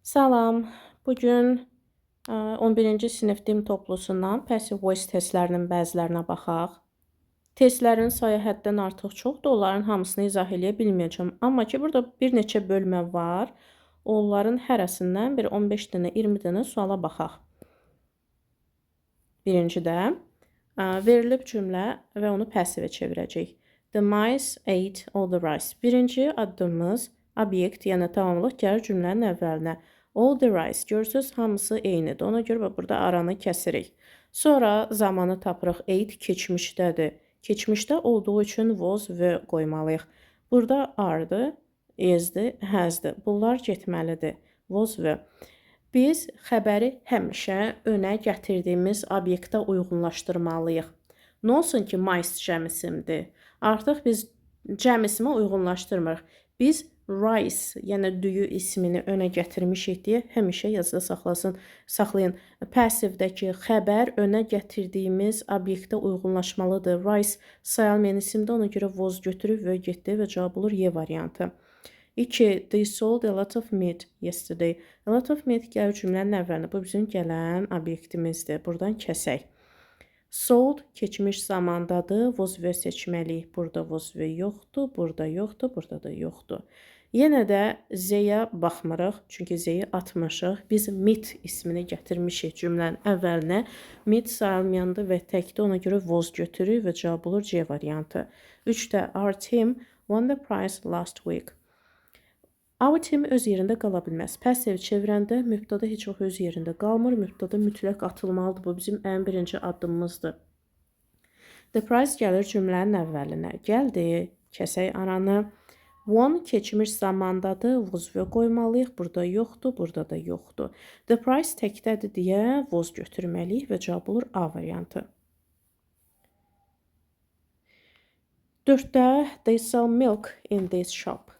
Salam. Bugün 11-ci sinif dil toplusundan passive voice testlərinin bəzilərinə baxaq. Testlərin sayı həddən artıq çoxdur, onların hamısını izah eləyə bilməyəcəm. Amma ki, burada bir neçə bölmə var. Onların hərəsindən bir 15 dənə, 20 dənə suala baxaq. Birincidə verilib cümlə və onu passivə çevirəcəyik. The mice ate all the rice. Birinci addımımız obyekt, yəni tamamlıq gəlir cümlənin əvvəlinə. All the rice. Görürsünüz, hamısı eynidir. Ona görə burada aranı kəsirik. Sonra zamanı tapırıq. Ate keçmişdədir. Keçmişdə olduğu üçün was və qoymalıyıq. Burada are-dır, is-dir, has-dır. Bunlar getməlidir. Was və. Biz xəbəri həmişə önə gətirdiyimiz obyektə uyğunlaşdırmalıyıq. Nə olsun ki, mice cəmisimdir. Artıq biz cəmisimə uyğunlaşdırmırıq. Biz rice, yəni düyü ismini önə gətirmişik deyə həmişə yazıda saxlayın. Passivdəki xəbər önə gətirdiyimiz obyektə uyğunlaşmalıdır. Rice sayılmayan isimdir, ona görə was götürüb və getdi və cavab olur Y variantı. 2. They sold a lot of meat yesterday. A lot of meat gəlir cümlənin əvvəlinə. Bu bizim gələn obyektimizdir. Buradan kəsək. Sold keçmiş zamandadır. Was və seçməliyik. Burada was və yoxdur. Burada yoxdur. Burada da yoxdur. Yenə də Z-yə baxmırıq. Çünki Z-yi atmışıq. Biz meat ismini gətirmişik cümlənin əvvəlinə. Meat sayılmayandır və təkdir. Ona görə was götürürük və cavab olur C variantı. 3-də our team won the prize last week. Our team öz yerində qala bilməz. Passive çevirəndə mübtada heç vaxt öz yerində qalmır. Mübtada mütləq atılmalıdır. Bu bizim ən birinci addımımızdır. The prize gəlir cümlənin əvvəlinə. Gəldi, kəsək aranı. Won keçmiş zamandadır. Was və qoymalıyıq. Burada yoxdur, burada da yoxdur. The prize təkdədir deyə was götürməliyik və cavab olur A variantı. 4-də they sell milk in this shop.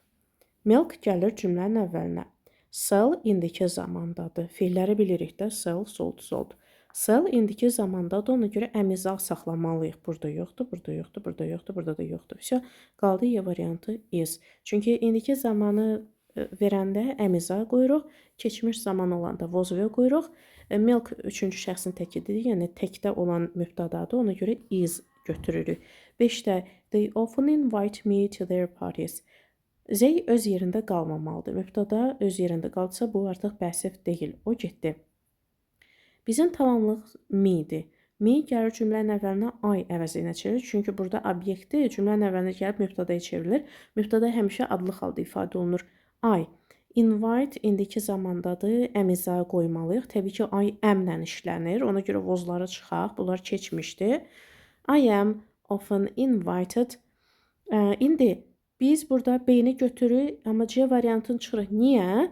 Milk gəlir cümlənin əvvəlinə. Sell indiki zamandadır. Fiilləri bilirik də. Sell, sold, sold. Sell indiki zamandadır. Ona görə əmizaq saxlamalıyıq. Burada yoxdur, burada yoxdur, burada yoxdur, burada da yoxdur. Vəsə, qaldı Y variantı is. Çünki indiki zamanı verəndə əmizaq qoyuruq. Keçmiş zaman olanda was və qoyuruq. Milk üçüncü şəxsin təkidir. Yəni təkdə olan mübtadadır. Ona görə is götürürük. 5-də they often invite me to their parties. Z öz yerində qalmamalıdır. Mübtada öz yerində qalsa, bu artıq passiv deyil. O getdi. Bizim tamamlıq me-dir. Me gəlir cümlənin əvvəlinə I əvəzinə çevrilir. Çünki burada obyekti cümlənin əvvəlinə gəlib mübtadaya çevrilir. Mübtada həmişə adlı halda ifadə olunur. I. Invite indiki zamandadır. Əmizaya qoymalıyıq. Təbii ki, I əmlə işlənir. Ona görə vozları çıxaq. Bunlar keçmişdir. I am often invited. İndi biz burada B-ni götürürük, amma C variantını çıxırıq. Niyə?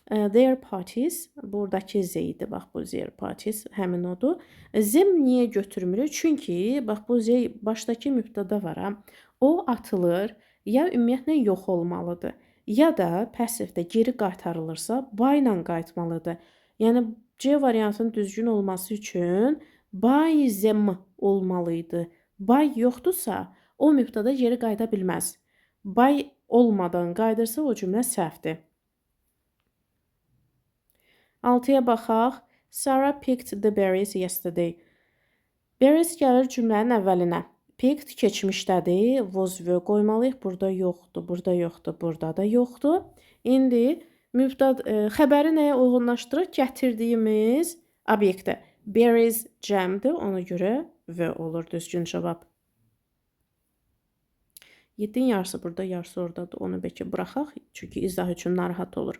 Their parties, buradakı Z idi, bax bu their parties, həmin odur. Zem niyə götürmürük? Çünki, bax bu Z başdakı mübtada var. O atılır, ya ümumiyyətlə yox olmalıdır, ya da passivdə geri qaytarılırsa, by ilə qayıtmalıdır. Yəni, C variantının düzgün olması üçün by zem olmalıydı. By yoxdursa, o mübtada geri qayıda bilməz. By olmadan qaydırsa o cümlə səhvdir. 6-ya baxaq. Sarah picked the berries yesterday. Berries gəlir cümlənin əvvəlinə. Picked keçmişdədir. Was və qoymalıyıq. Burada yoxdur, burada yoxdur, burada da yoxdur. İndi xəbəri nəyə uyğunlaşdırıq? Gətirdiyimiz obyektə. Berries cəmdir. Ona görə və olur düzgün cavab. 7-in yarısı burada, yarısı oradadır. Onu bəlkə buraxaq. Çünki izah üçün narahat olur.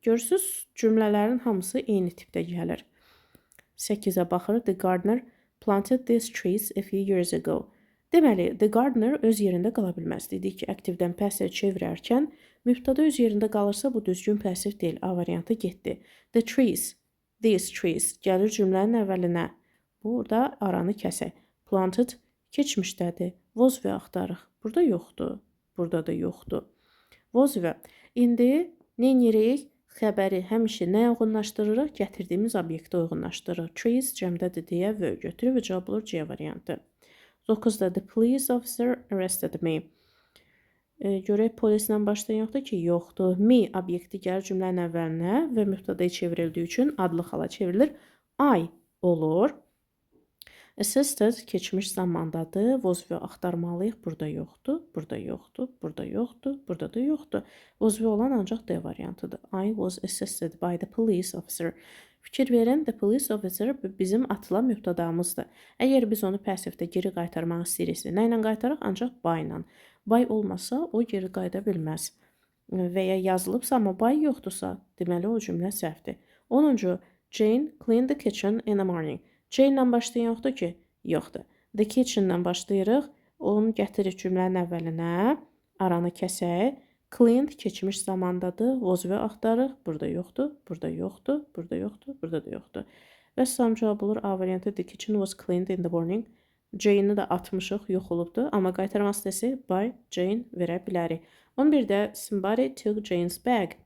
Görürsünüz, cümlələrin hamısı eyni tipdə gəlir. 8-ə baxırıq. The gardener planted these trees a few years ago. Deməli, the gardener öz yerində qala bilməz. Dedik ki, aktivdən passiv çevirərkən mübtada öz yerində qalırsa, bu düzgün passiv deyil. A variantı getdi. The trees, these trees gəlir cümlənin əvvəlinə. Burada aranı kəsək. Planted keçmişdədir. Was və axtarıq. Burada yoxdur. Burada da yoxdur. Was və. İndi nə edirik? Xəbəri həmişə nəyə uyğunlaşdırırıq? Gətirdiyimiz obyektə uyğunlaşdırırıq. Trees cəmdədir deyə və götürür və cavab olur C variantı. 9-da the police officer arrested me. Görək polislə başlayan yoxdur ki, yoxdur. Me obyekti gəlir cümlənin əvvəlinə və mübtədaya çevrildiyi üçün adlı xala çevrilir. I olur. Assisted keçmiş zamandadır. Was və axtarmalıyıq. Burada yoxdur, burada yoxdur, burada yoxdur, burada da yoxdur. Was və olan ancaq D variantıdır. I was assisted by the police officer. Fikir verin, the police officer bizim atılan mübtədamızdır. Əgər biz onu passivdə geri qaytarmaq istəyiriksə, nə ilə qaytaraq? Ancaq by ilə. By olmasa o geri qayıda bilməz. Və ya yazılıbsa, amma by yoxdursa, deməli o cümlə səhvdir. 10-cu, Jane cleaned the kitchen in the morning. Jane ilə başlayan yoxdur ki? Yoxdur. The kitchen ilə başlayırıq. Onu gətirik cümlənin əvvəlinə. Aranı kəsək. Cleaned keçmiş zamandadır. Was və axtarıq. Burada yoxdur, burada yoxdur, burada yoxdur, burada da yoxdur. Və sam cavab olur. A variantı the kitchen was cleaned in the morning. Jane-i də atmışıq, yox olubdur. Amma qaytarmaq istəsək by Jane verə bilərik. 11-də somebody took Jane's bag.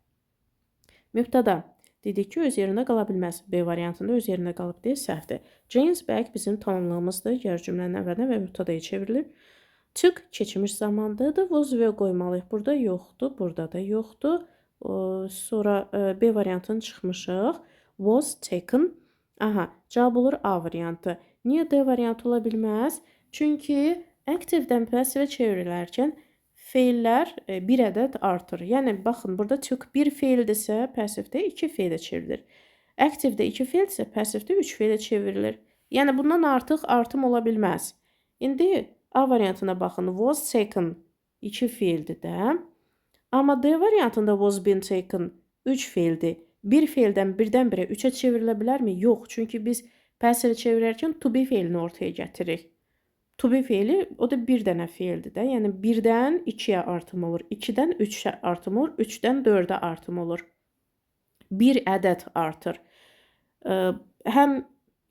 Mübtəda. Dedik ki, öz yerində qala bilməz. B variantında öz yerində qalıb deyə səhvdir. Jane's bag bizim tamamlığımızdır. Gəlir cümlənin əvvəlinə və mübtədaya çevrilir. Took keçmiş zamandadır. Was və qoymalıyıq. Burada yoxdur, burada da yoxdur. Sonra B variantını çıxmışıq. Was taken. Aha, cavab olur A variantı. Niyə D variantı ola bilməz? Çünki active-dən passive çevrilərkən feillər bir ədəd artır. Yəni, baxın, burada took bir feildirsə, passivdə 2 feilə çevrilir. Active-də 2 feildirsə, passivdə 3 feilə çevrilir. Yəni, bundan artıq artım ola bilməz. İndi A variantına baxın. Was taken 2 feildir də. Amma D variantında was been taken 3 feildir. Bir feildən birdən-birə 3-ə çevrilə bilərmi? Yox. Çünki biz passive çevirərkən to be feilini ortaya gətiririk. To be feili, o da bir dənə feildir də. Yəni, 1-dən 2-yə artım olur. 2-dən 3-ə artım olur. 3-dən 4-ə artım olur. Bir ədəd artır. Həm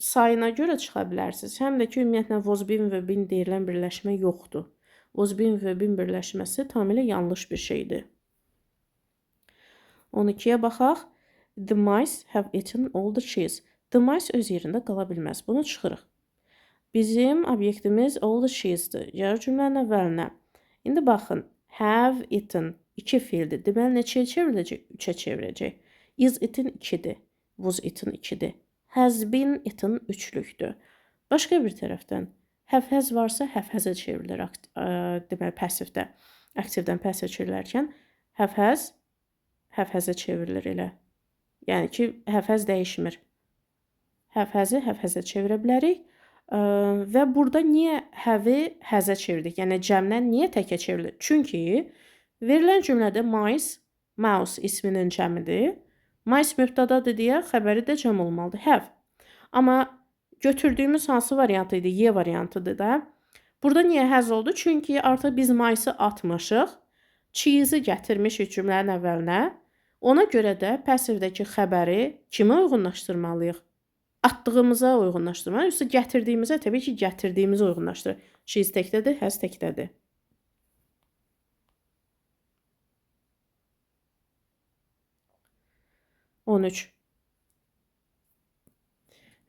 sayına görə çıxa bilərsiniz, həm də ki, ümumiyyətlə, was been və been deyilən birləşmə yoxdur. Was been və been birləşməsi tamamilə yanlış bir şeydir. 12-yə baxaq. The mice have eaten all the cheese. The mice öz yerində qala bilməz. Bunu çıxırıq. Bizim obyektimiz all the cheese-dir. Gəlir cümlənin əvvəlinə. İndi baxın. Have eaten 2 feildir. Deməli, neçəyə çevriləcək? 3-ə çevirəcək. Is eaten 2-dir. Was eaten 2-dir. Has been eaten 3-lükdür. Başqa bir tərəfdən have has varsa have has-ə çevrilir. Deməli, passivdə. Aktivdən passiv çevrilərkən have has-ə çevrilir elə. Yəni ki, have has dəyişmir. Have has-ı have has-ə çevirə bilərik. Və burada niyə have-i has-ə çevirdik? Yəni, cəmdən niyə təkə çevrilir? Çünki verilən cümlədə mouse isminin cəmidir. Mice mübtədadır deyə xəbəri də cəm olmalıdır. Have. Amma götürdüyümüz hansı variantı idi? Y variantıdır da. Burada niyə has oldu? Çünki artıq biz mice-ı atmışıq. Cheese-i gətirmişik cümlənin əvvəlinə. Ona görə də passivdəki xəbəri kimə uyğunlaşdırmalıyıq? Atdığımıza uyğunlaşdırmalıyıq. Yoxsa gətirdiyimizə, təbii ki, gətirdiyimizi uyğunlaşdırır. Cheese təkdədir, has təkdədir.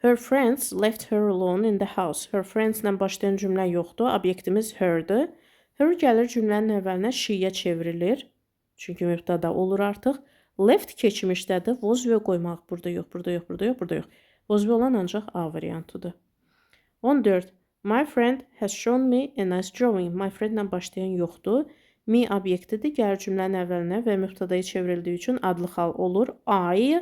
Her friends left her alone in the house. Her friends ilə başlayan cümlə yoxdur. Obyektimiz her-dır. Her gəlir cümlənin əvvəlinə she-yə çevrilir. Çünki mübtəda olur artıq. Left keçmişdədir. Was və qoymaq. Burada yox, burada yox, burada yox, burada yox. Was və olan ancaq A variantıdır. 14. My friend has shown me a nice drawing. My friend ilə başlayan yoxdur. Me obyektidir. Gəlir cümlənin əvvəlinə və mübtədaya çevrildiyi üçün adlı xal olur. I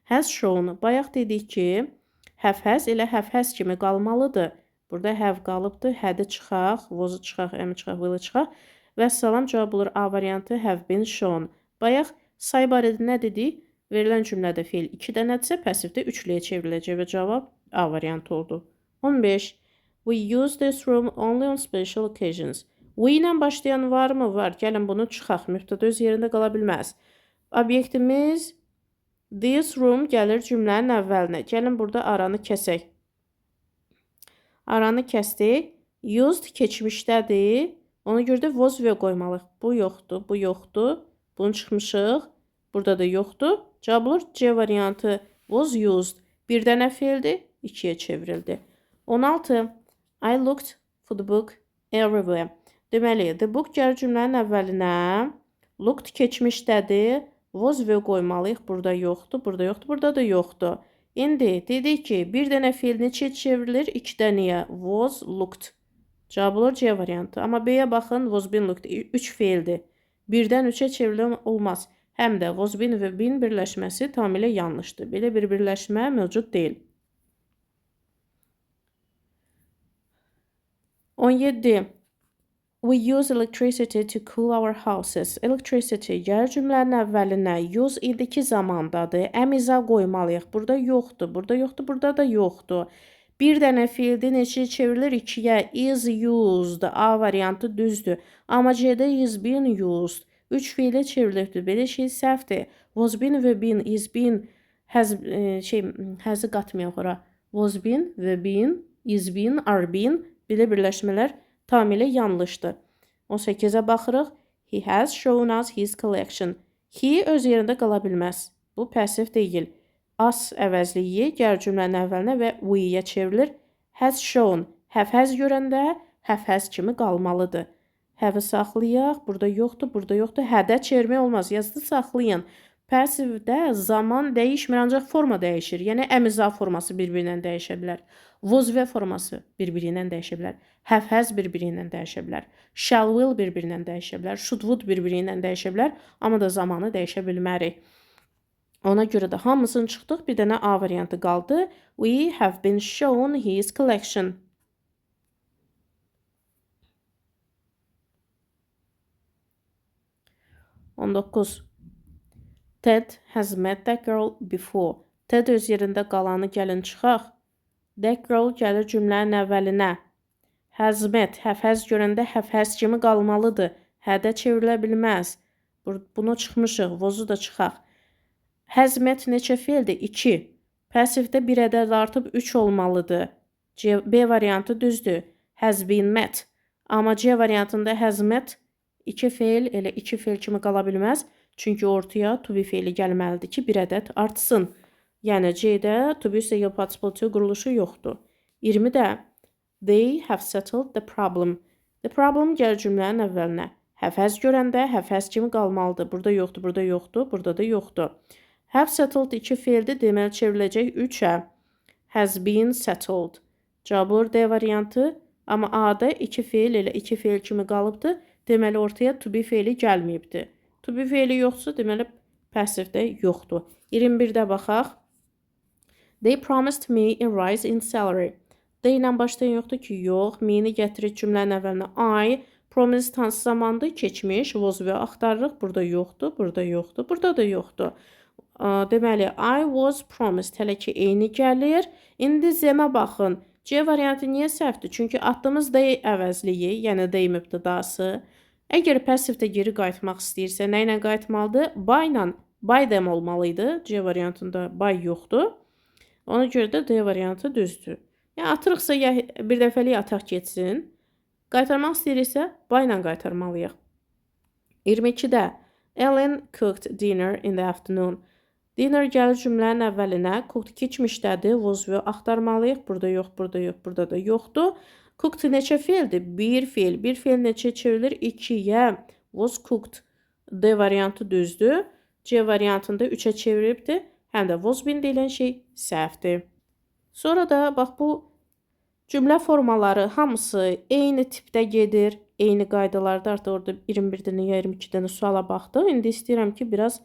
has shown. Bayaq dedik ki, have has elə have has kimi qalmalıdır. Burada have qalıbdır. Had-i çıxaq, was-u çıxaq, am-i çıxaq, will-i çıxaq. Və salam cavab olur A variantı have been shown. Bayaq say barədə nə dedik? Verilən cümlədə feil 2 dənədirsə, passivdə 3-lüyə çevriləcək və cavab A variantı oldu. 15. We use this room only on special occasions. We ilə başlayan varmı? Var. Gəlin bunu çıxaq. Mübtəda öz yerində qala bilməz. Obyektimiz this room gəlir cümlənin əvvəlinə. Gəlin burada aranı kəsək. Aranı kəsdik. Used keçmişdədir. Ona görə də was və qoymalıyıq. Bu yoxdur, bu yoxdur. Bunu çıxmışıq. Burada da yoxdur. Cavab olur C variantı. Was used. Bir dənə feildir, 2-yə çevrildi. 16. I looked for the book everywhere. Deməli, the book gəlir cümlənin əvvəlinə. Looked keçmişdədir. Was və qoymalıyıq. Burada yoxdur, burada yoxdur, burada da yoxdur. İndi dedik ki, bir dənə feil neçə çevrilir? 2 dənəyə. Was looked. Cavab olur C variantı. Amma B-yə baxın, was been looked. 3 feildir. 1-dən 3-ə çevrilə olmaz. Həm də was been və been birləşməsi tamamilə yanlışdır. Belə bir birləşmə mövcud deyil. 17. We use electricity to cool our houses. Electricity gəlir cümlənin əvvəlinə. Use indiki zamandadır. Əmizə qoymalıyıq. Burada yoxdur, burada yoxdur, burada da yoxdur. Bir dənə feildə neçə çevrilir? 2-yə. Is used. A variantı düzdür. Amma C-də is been used. 3 feilə çevrilibdir. Belə şey səhvdir. Was been və been, is been həzi qatmayaq ora. Was been və been, is been, are been belə birləşmələr tamamilə yanlışdır. 18-ə baxırıq. He has shown us his collection. He öz yerində qala bilməz. Bu pasiv deyil. Us əvəzliyi gəlir cümlənin əvvəlinə və we-yə çevrilir. Has shown. Have has görəndə have has kimi qalmalıdır. Have-i saxlayaq. Burada yoxdur, burada yoxdur. Hədə çevirmək olmaz. Yazdı saxlayın. Passivdə zaman dəyişmir, ancaq forma dəyişir. Yəni əmizə forması bir-birindən dəyişə bilər. Was və forması bir-birindən dəyişə bilər. Have has bir-birindən dəyişə bilər. Shall will bir-birindən dəyişə bilər. Should would bir-birindən dəyişə bilər. Amma da zamanı dəyişə bilmərik. Ona görə də hamısını çıxdıq. Bir dənə A variantı qaldı. We have been shown his collection. On 9. Ted has met that girl before. Ted öz yerində qalanı gəlin çıxaq. That girl gəlir cümlənin əvvəlinə. Has met, have has görəndə have has kimi qalmalıdır. Hədə çevrilə bilməz. Bunu çıxmışıq, was-u da çıxaq. Has met neçə feildir? 2. Passivdə bir ədəd artıb 3 olmalıdır. B variantı düzdür. Has been met. Amma C variantında has met 2 feil, elə 2 feil kimi qala bilməz. Çünki ortaya to be feili gəlməlidir ki, bir ədəd artsın. Yəni C-də to be single participle to quruluşu yoxdur. 20-də they have settled the problem. The problem gəlir cümlənin əvvəlinə. Have has görəndə have has kimi qalmalıdır. Burada yoxdur, burada yoxdur, burada da yoxdur. Have settled 2 feildir, deməli çevriləcək 3-ə. Has been settled. Cavab olur D variantı. Amma A-da 2 feil elə 2 feil kimi qalıbdır. Deməli ortaya to be feili gəlməyibdir. To be feili yoxdursa, deməli passivdə yoxdur. 21-də baxaq. They promised me a rise in salary. They ilə başlayan yoxdur ki, yox. Me-ni gətirir cümlənin əvvəlinə. I promised hansı zamandır? Keçmiş. Was və axtarırıq. Burada yoxdur, burada yoxdur, burada da yoxdur. Deməli, I was promised. Hələ ki, eyni gəlir. İndi Z-ə baxın. C variantı niyə səhvdir? Çünki atdığımız they əvəzliyi, yəni they mübtədası. Əgər passivdə geri qayıtmaq istəyirsə, nə ilə qayıtmalıdır? By ilə, by them olmalıydı. C variantında by yoxdur. Ona görə də D variantı düzdür. Yəni atırıqsa ya bir dəfəlik ataq getsin. Qaytarmaq istəyirsə, by ilə qaytarmalıyıq. 22-də Ellen cooked dinner in the afternoon. Dinner gəlir cümlənin əvvəlinə. Cooked keçmişdədir. Was və axtarmalıyıq. Burada yox, burada yox, burada da yoxdur. Cooked neçə feildir? Bir feil. Bir feil neçə çevrilir? 2-yə. Was cooked. D variantı düzdür. C variantında 3-ə çeviribdir. Həm də was been deyilən şey səhvdir. Sonra da bax bu cümlə formaları hamısı eyni tipdə gedir. Eyni qaydalarda artıq orada 21-dən ya 22-dən suala baxdıq. İndi istəyirəm ki, biraz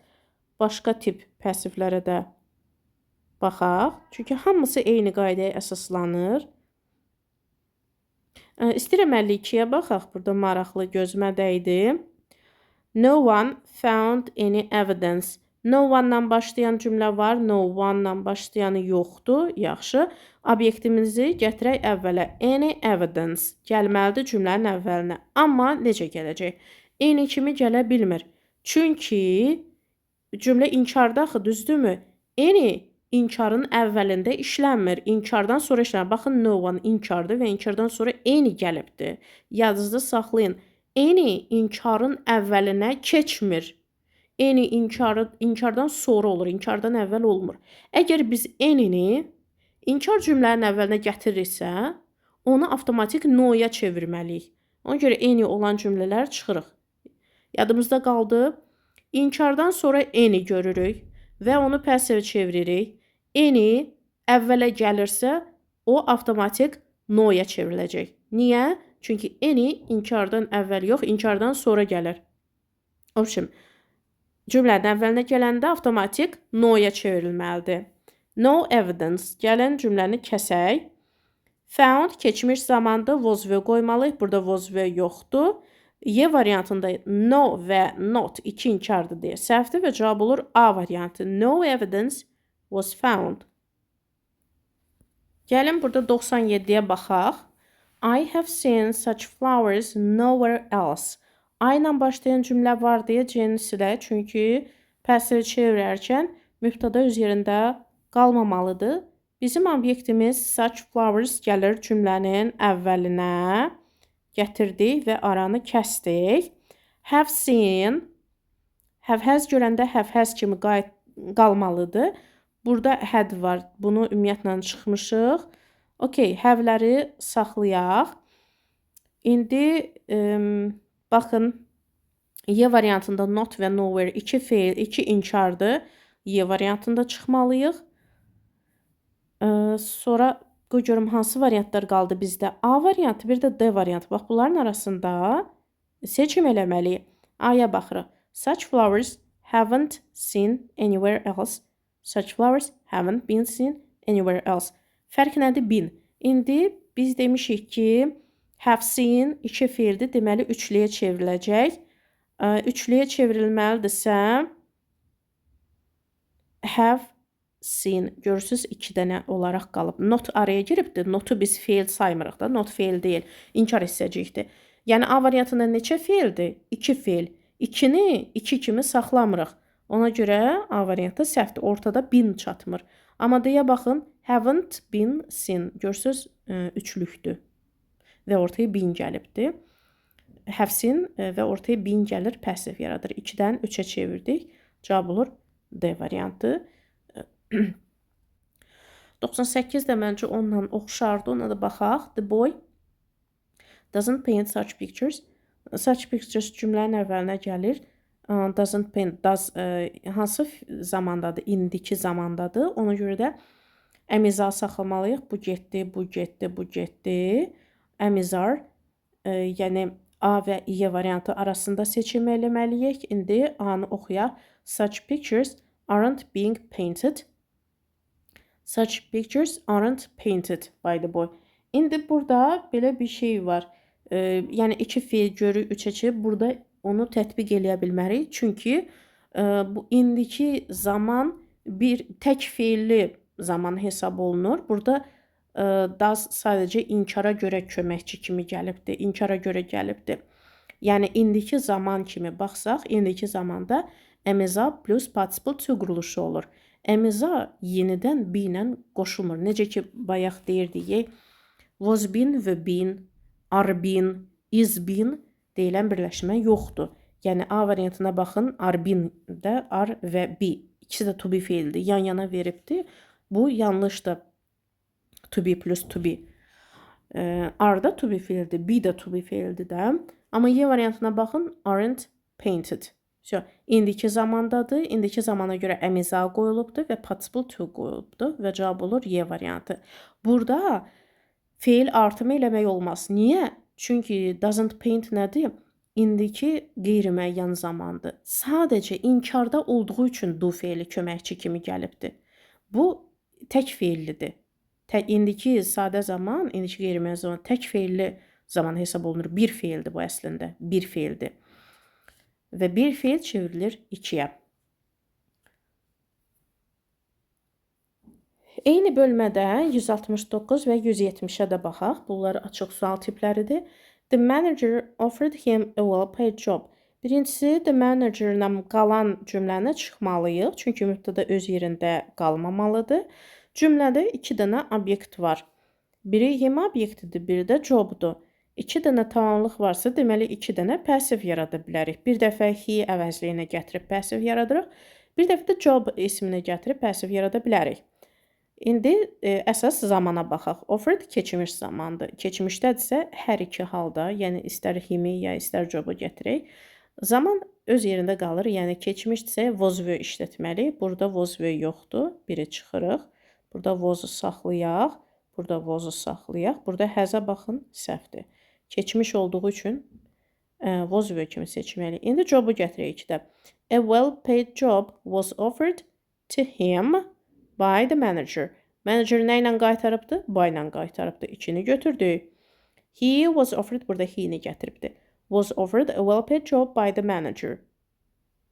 başqa tip passivlərə də baxaq. Çünki hamısı eyni qaydaya əsaslanır. İstəyirəm 52-yə baxaq. Burada maraqlı gözümə dəydi. No one found any evidence. No one-la başlayan cümlə var. No one-la başlayanı yoxdur. Yaxşı. Obyektimizi gətirək əvvələ. Any evidence gəlməlidir cümlənin əvvəlinə. Amma necə gələcək? Any kimi gələ bilmir. Çünki cümlə inkardaxı, düzdürmü? Any inkarın əvvəlində işlənmir. İnkardan sonra işlənir. Baxın, no one inkardır və inkardan sonra any gəlibdir. Yadınızda saxlayın. Any inkarın əvvəlinə keçmir. Any inkardan sonra olur. İnkardan əvvəl olmur. Əgər biz any-ni inkar cümlənin əvvəlinə gətirirsə, onu avtomatik no-ya çevirməliyik. Ona görə any olan cümlələr çıxırıq. Yadımızda qaldı. İnkardan sonra any görürük və onu passive çeviririk. Any əvvələ gəlirsə, o avtomatik no-ya çevriləcək. Niyə? Çünki any inkardan əvvəl yox, inkardan sonra gəlir. Obşim, cümlənin əvvəlinə gələndə avtomatik no-ya çevrilməlidir. No evidence. Gəlin cümləni kəsək. Found keçmiş zamanda was və qoymalıyıq. Burada was və yoxdur. Y variantında no və not iki inkardır deyə səhvdir və cavab olur A variantı. No evidence was found. Gəlin burada 97-yə baxaq. I have seen such flowers nowhere else. I ilə başlayan cümlə var deyə C-ni silək. Çünki passive çevirərkən mübtada öz yerində qalmamalıdır. Bizim obyektimiz such flowers gəlir cümlənin əvvəlinə. Gətirdik və aranı kəsdik. Have seen, have has görəndə have has kimi qalmalıdır. Burada had var. Bunu ümumiyyətlə çıxmışıq. Okay, have-ləri saxlayaq. İndi baxın, Y variantında not və nowhere iki feil, iki inkardır. Y variantında çıxmalıyıq. Sonra qoy görüm hansı variantlar qaldı bizdə. A variantı, bir də D variantı. Bax, bunların arasında seçim eləməliyik. A-ya baxırıq. Such flowers haven't seen anywhere else. Such flowers haven't been seen anywhere else. Fərq nədir? Been. İndi biz demişik ki, have seen iki feildir. Deməli, üçlüyə çevriləcək. Üçlüyə çevrilməlidirsə, have seen. Görürsünüz, iki dənə olaraq qalıb. Not araya giribdir. Notu biz feil saymırıq da. Not feil deyil. İnkar hissəcəkdir. Yəni, A variantında neçə feildir? 2 feil. 2-ni 2 kimi saxlamırıq. Ona görə A variantı səhvdir. Ortada been çatmır. Amma deyə baxın, haven't been seen. Görürsünüz, üçlükdür. Və ortaya been gəlibdir. Have seen və ortaya been gəlir, passive yaradır. 2-dən 3-ə çevirdik. Cavab olur D variantı. 98 də məncə onunla oxşardı. Ona da baxaq. The boy doesn't paint such pictures. Such pictures cümlənin əvvəlinə gəlir. Doesn't paint, does hansı zamandadır? İndiki zamandadır. Ona görə də əmizar saxlamalıyıq. Bu getdi, bu getdi, bu getdi. Əmizar, yəni A və Y variantı arasında seçim eləməliyik. İndi A-nı oxuyaq. Such pictures aren't being painted. Such pictures aren't painted by the boy. İndi burada belə bir şey var. Yəni, iki feil görü, üçə çevir. Burada onu tətbiq eləyə bilmərik. Çünki bu indiki zaman bir tək feilli zaman hesab olunur. Burada does sadəcə inkara görə köməkçi kimi gəlibdir. İnkara görə gəlibdir. Yəni, indiki zaman kimi baxsaq, indiki zamanda əmiza plus participle to quruluşu olur. Əmiza yenidən be ilə qoşulmur. Necə ki, bayaq deyirdik, was been və been, are been, is been deyilən birləşmə yoxdur. Yəni, A variantına baxın, are been də are və be. İkisi də to be feildir. Yan-yana veribdir. Bu yanlışdır. To be plus to be. Are da to be feildir. Be də to be feildir də. Amma Y variantına baxın, aren't painted. İndiki zamandadır. İndiki zamana görə əmiza qoyulubdur və participle to qoyulubdur və cavab olur Y variantı. Burada feil artımı eləmək olmaz. Niyə? Çünki doesn't paint nədir? İndiki qeyri-müəyyən zamandır. Sadəcə inkarda olduğu üçün do feili köməkçi kimi gəlibdir. Bu tək feillidir. İndiki sadə zaman, indiki qeyri-müəyyən zaman tək feilli zaman hesab olunur. Bir feildir bu əslində. Bir feildir. Və bir feil çevrilir 2-yə. Eyni bölmədə 169 və 170-ə də baxaq. Bunlar açıq sual tipləridir. The manager offered him a well-paid job. Birincisi, the manager-la qalan cümləni çıxmalıyıq. Çünki mübtəda öz yerində qalmamalıdır. Cümlədə 2 dənə obyekt var. Biri him obyektidir, biri də jobdur. 2 dənə tamamlıq varsa, deməli 2 dənə passive yarada bilərik. Bir dəfə he əvəzliyinə gətirib passive yaradırıq. Bir dəfə də job isminə gətirib passive yarada bilərik. İndi əsas zamana baxaq. Offered keçmiş zamandır. Keçmişdədirsə hər iki halda, yəni istər himi ya istər jobu gətirək. Zaman öz yerində qalır. Yəni keçmişdirsə was were işlətməliyik. Burada was were yoxdur. Biri çıxırıq. Burada was-u saxlayaq. Burada was-u saxlayaq. Burada has-a baxın, səhvdir. Keçmiş olduğu üçün was were kimi seçməliyik. İndi jobu gətirək ikidə. A well-paid job was offered to him by the manager. Manager nə ilə qaytarıbdı? By ilə qaytarıbdı. İkini götürdük. He was offered, burada he-ni gətiribdi. Was offered a well-paid job by the manager.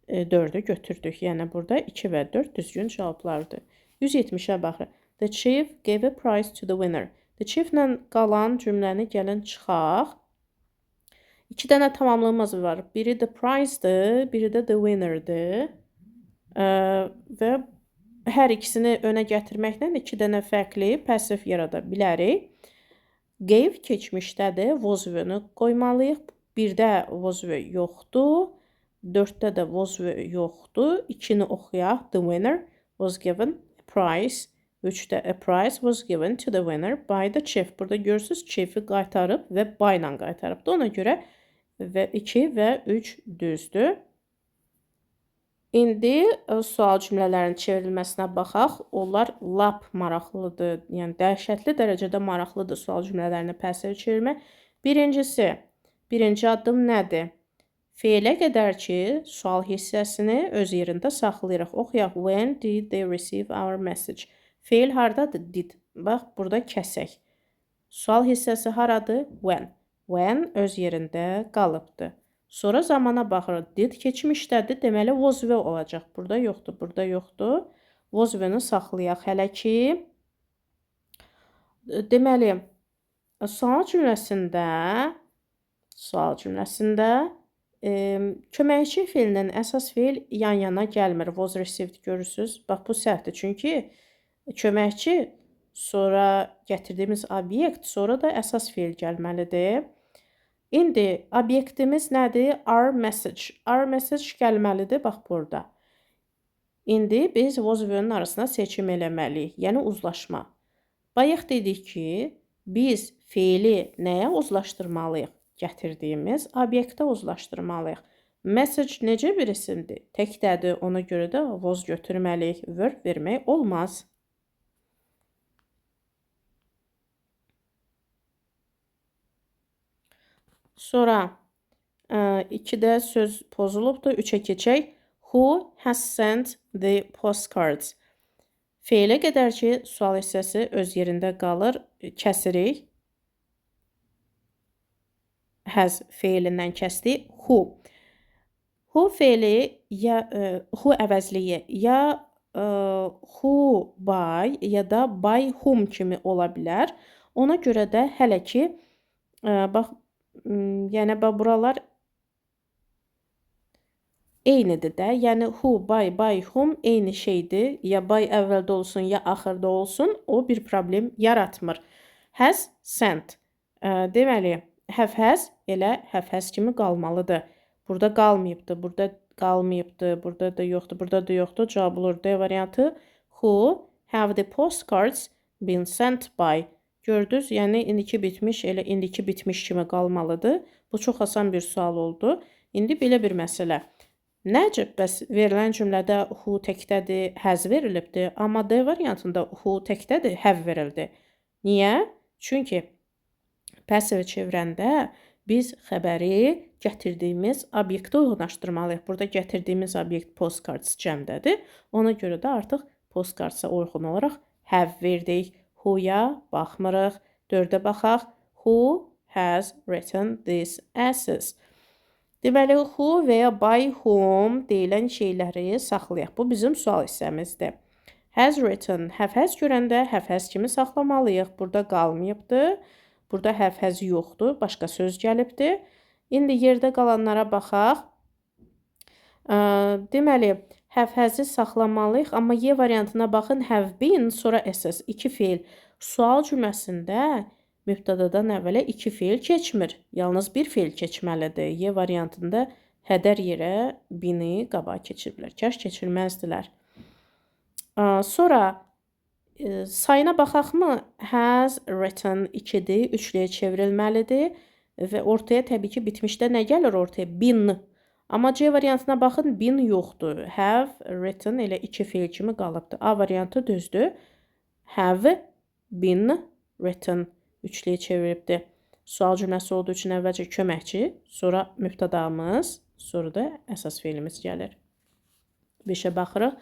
4-ü götürdük. Yəni burada 2 və 4 düzgün cavablardır. 170-ə baxırıq. The chief gave a prize to the winner. The chief-lə qalan cümləni gəlin çıxaq. 2 dənə tamamlığımız var. Biri the prize-dır, biri də the winner-dır. Və hər ikisini önə gətirməklə 2 dənə fərqli pasiv yarada bilərik. Gave keçmişdədir. Was were-nu qoymalıyıq. 1-də was were yoxdur. 4-də də was were yoxdur. 2-ni oxuyaq. The winner was given a prize. 3-də a prize was given to the winner by the chief. Burada görürsünüz, chief-i qaytarıb və by ilə qaytarıbdır. Ona görə 2 və 3 düzdür. İndi sual cümlələrinin çevrilməsinə baxaq. Onlar lap maraqlıdır. Yəni dəhşətli dərəcədə maraqlıdır sual cümlələrini pasiv çevirmək. Birinci addım nədir? Feilə qədər ki, sual hissəsini öz yerində saxlayırıq. Oxuyaq. When did they receive our message? Feil hardadır? Did. Bax, burada kəsək. Sual hissəsi haradır? When. When öz yerində qalıbdır. Sonra zamana baxırıq. Did keçmişdədir. Deməli, was were olacaq. Burada yoxdur, burada yoxdur. Was were-nu saxlayaq hələ ki. Deməli, sual cümləsində köməkçi feilinin əsas feil yan-yana gəlmir. Was received görürsünüz. Bax, bu səhvdir. Çünki köməkçi, sonra gətirdiyimiz obyekt, sonra da əsas feil gəlməlidir. İndi obyektimiz nədir? Our message. Our message gəlməlidir, bax burada. İndi biz was were-nun arasına seçim eləməliyik, yəni uzlaşma. Bayaq dedik ki, biz feili nəyə uzlaşdırmalıyıq? Gətirdiyimiz obyektə uzlaşdırmalıyıq. Message necə bir isimdir? Təkdədir, ona görə də was götürməliyik, were vermək olmaz. Sonra 2-də söz pozulubdur, 3-ə keçək. Who has sent the postcards? Feilə qədər ki, sual hissəsi öz yerində qalır, kəsirik. Has feilindən kəsdik. Who. Who feili ya who əvəzliyi ya who by ya da by whom kimi ola bilər. Ona görə də hələ ki bax yəni buralar eynidir də. Yəni who, by whom eyni şeydir. Ya by əvvəldə olsun, ya axırda olsun, o bir problem yaratmır. Has sent. Deməli, have has elə have has kimi qalmalıdır. Burada qalmayıbdı, burada qalmayıbdı, burada da yoxdur, burada da yoxdur. Cavab olur D variantı. Who have the postcards been sent by? Gördünüz, yəni indiki bitmiş, elə indiki bitmiş kimi qalmalıdır. Bu çox asan bir sual oldu. İndi belə bir məsələ. Nəcib, bəs verilən cümlədə who təkdədir, has verilibdir. Amma D variantında who təkdədir, have verildi. Niyə? Çünki pasiv çevirəndə biz xəbəri gətirdiyimiz obyektə uyğunlaşdırmalıyıq. Burada gətirdiyimiz obyekt postcards cəmdədir. Ona görə də artıq postcardsa uyğun olaraq have verdik. Who-ya baxmırıq. 4-ə baxaq. Who has written these essays? Deməli, who və ya by whom deyilən şeyləri saxlayaq. Bu bizim sual hissəmizdir. Has written, have has görəndə have has kimi saxlamalıyıq. Burada qalmayıbdır. Burada have has yoxdur. Başqa söz gəlibdir. İndi yerdə qalanlara baxaq. Deməli, have has-i saxlamalıyıq. Amma Y variantına baxın. Have been, sonra essays. 2 feil. Sual cümləsində mübtədadan əvvələ 2 feil keçmir. Yalnız bir feil keçməlidir. Y variantında hədər yerə been-i qabağa keçiriblər. Kaş keçirməzdilər. Sonra Sayına baxaqmı? Has written 2-dir, 3-lüyə çevrilməlidir və ortaya təbii ki, bitmişdə nə gəlir ortaya? Been. Amma C variantına baxın, been yoxdur. Have written elə 2 feil kimi qalıbdır. A variantı düzdür. Have been written 3-lüyə çeviribdir. Sual cümləsi olduğu üçün əvvəlcə köməkçi, sonra mübtədamız, sonra da əsas feilimiz gəlir. 5-ə baxırıq.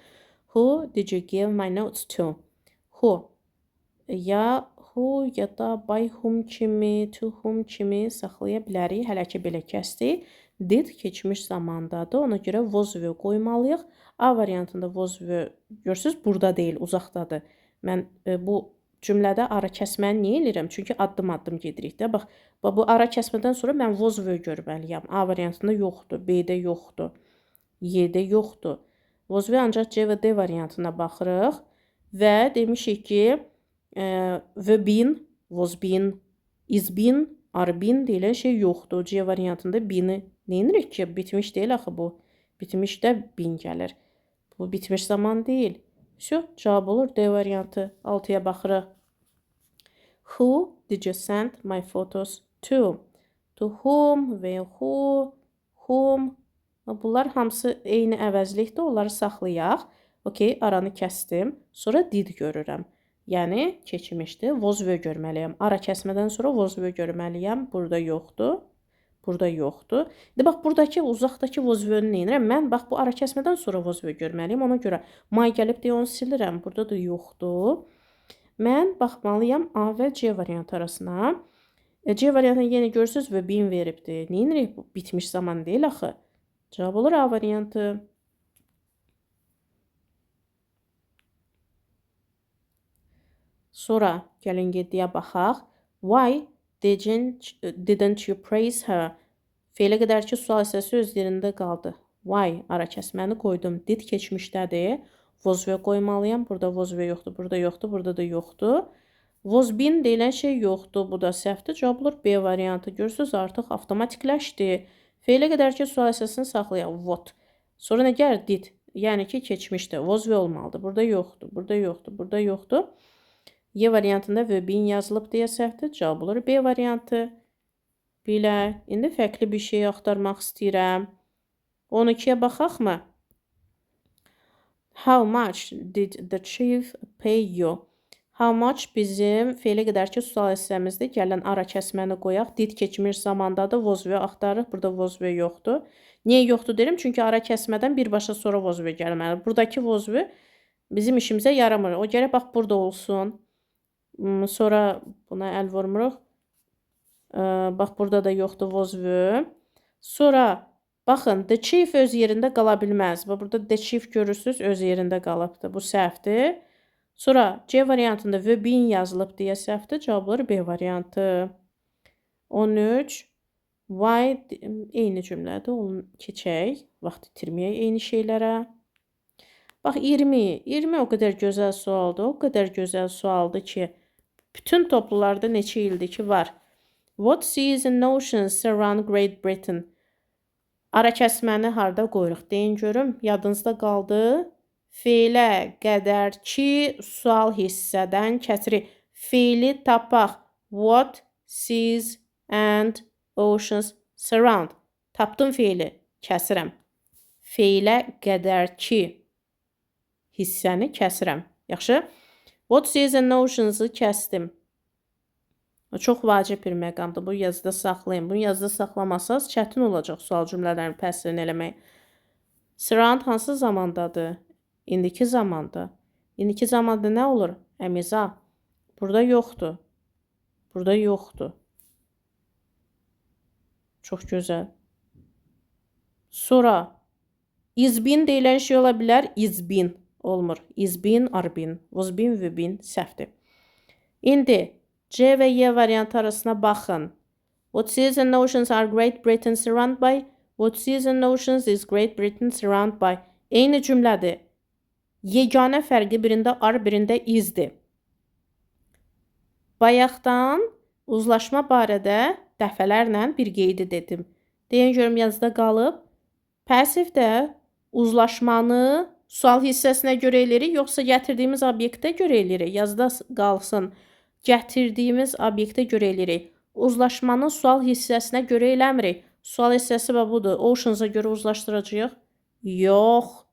Who did you give my notes to? Who. Ya who ya da by whom kimi, to whom kimi saxlaya bilərik. Hələ ki, belə kəsdik. Did keçmiş zamandadır. Ona görə was və qoymalıyıq. A variantında was və görürsünüz, burada deyil, uzaqdadır. Mən bu cümlədə ara kəsməni niyə eləyirəm? Çünki addım-addım gedirik də. Bax, bu ara kəsmədən sonra mən was və görməliyəm. A variantında yoxdur, B-də yoxdur, Y-də yoxdur. Was və ancaq C və D variantına baxırıq. Və demişik ki, və been, was been, is been, are been deyilən şey yoxdur. C variantında been-i neyinirik ki? Bitmiş deyil axı bu. Bitmişdə been gəlir. Bu bitmiş zaman deyil. Cavab olur D variantı. 6-ya baxırıq. Who did you send my photos to? To whom və who, whom. Bunlar hamısı eyni əvəzlikdir. Onları saxlayaq. Okey, aranı kəsdim. Sonra did görürəm. Yəni, keçmişdir. Was və görməliyəm. Ara kəsmədən sonra was və görməliyəm. Burada yoxdur. Burada yoxdur. Bax, buradakı, uzaqdakı was və-ni neyinirəm? Mən, bax, bu ara kəsmədən sonra was və görməliyəm. Ona görə my gəlib deyə onu silirəm. Burada da yoxdur. Mən baxmalıyam A və C variantı arasına. C variantını yenə görürsünüz və been veribdir. Neyinirik? Bu bitmiş zaman deyil axı. Cavab olur A variantı. Sonra gəlin 7-yə baxaq. Why didn't you praise her? Feilə qədər ki, sual hissəsi öz yerində qaldı. Why ara kəsməni qoydum. Did keçmişdədir. Was və qoymalıyam. Burada was və yoxdur, burada yoxdur, burada da yoxdur. Was been deyilən şey yoxdur. Bu da səhvdir. Cavab olur B variantı. Görürsünüz, artıq avtomatikləşdi. Feilə qədər ki, sual hissəsini saxlayaq. What. Sonra nə gəlir? Did. Yəni ki, keçmişdir. Was və olmalıdır. Burada yoxdur, burada yoxdur, burada yoxdur. Y variantında və been yazılıb deyə səhvdir. Cavab olur B variantı. Belə. İndi fərqli bir şey axtarmaq istəyirəm. 12-yə baxaqmı? How much did the chief pay you? How much bizim feilə qədər ki, sual hissəmizdə gələn ara kəsməni qoyaq. Did keçmiş zamandadır. Was və axtarırıq. Burada was və yoxdur. Niyə yoxdur derim? Çünki ara kəsmədən birbaşa sonra was və gəlməli. Buradakı was və bizim işimizə yaramır. O gərək bax, burada olsun. Sonra buna əl vurmuruq. Bax, burada da yoxdur was və. Sonra, baxın, the chief öz yerində qala bilməz. Burada the chief görürsünüz, öz yerində qalıbdır. Bu səhvdir. Sonra C variantında və been yazılıb deyə səhvdir. Cavab olur B variantı. 13. Why, eyni cümlədir. Onu keçək. Vaxt itirməyək eyni şeylərə. Bax, 20. 20 o qədər gözəl sualdır. O qədər gözəl sualdır ki, bütün toplularda neçə ildir ki var. What seas and oceans surround Great Britain? Ara kəsməni harda qoyuruq? Deyin görüm, yadınızda qaldı. Feilə qədər ki, sual hissədən kəsirik. Feili tapaq. What seas and oceans surround? Tapdım feili, kəsirəm. Feilə qədər ki hissəni kəsirəm. Yaxşı? What seas and oceans-ı kəsdim. Çox vacib bir məqamdır. Bu yazıda saxlayın. Bunu yazıda saxlamasaz çətin olacaq sual cümlələrini pəsrin eləmək. Surround hansı zamandadır? İndiki zamanda. İndiki zamanda nə olur? Əmiza. Burada yoxdur. Burada yoxdur. Çox gözəl. Sonra is been deyilən şey ola bilər. Is been olmur. Is been, are been. Was been və been səhvdir. İndi C və Y variantı arasına baxın. What seas and oceans are Great Britain surrounded by? What seas and oceans is Great Britain surrounded by? Eyni cümlədir. Yeganə fərqi birində are, birində isdir. Bayaqdan uzlaşma barədə dəfələrlə bir qeydi dedim. Deyin görüm yazıda qalıb. Passivdə uzlaşmanı Sual hissəsinə görə eləyirik, yoxsa gətirdiyimiz obyektə görə eləyirik? Yazda qalsın. Gətirdiyimiz obyektə görə eləyirik. Uzlaşmanı sual hissəsinə görə eləmirik. Sual hissəsi budur. Oceans'a görə uzlaşdıracağıq? Yox.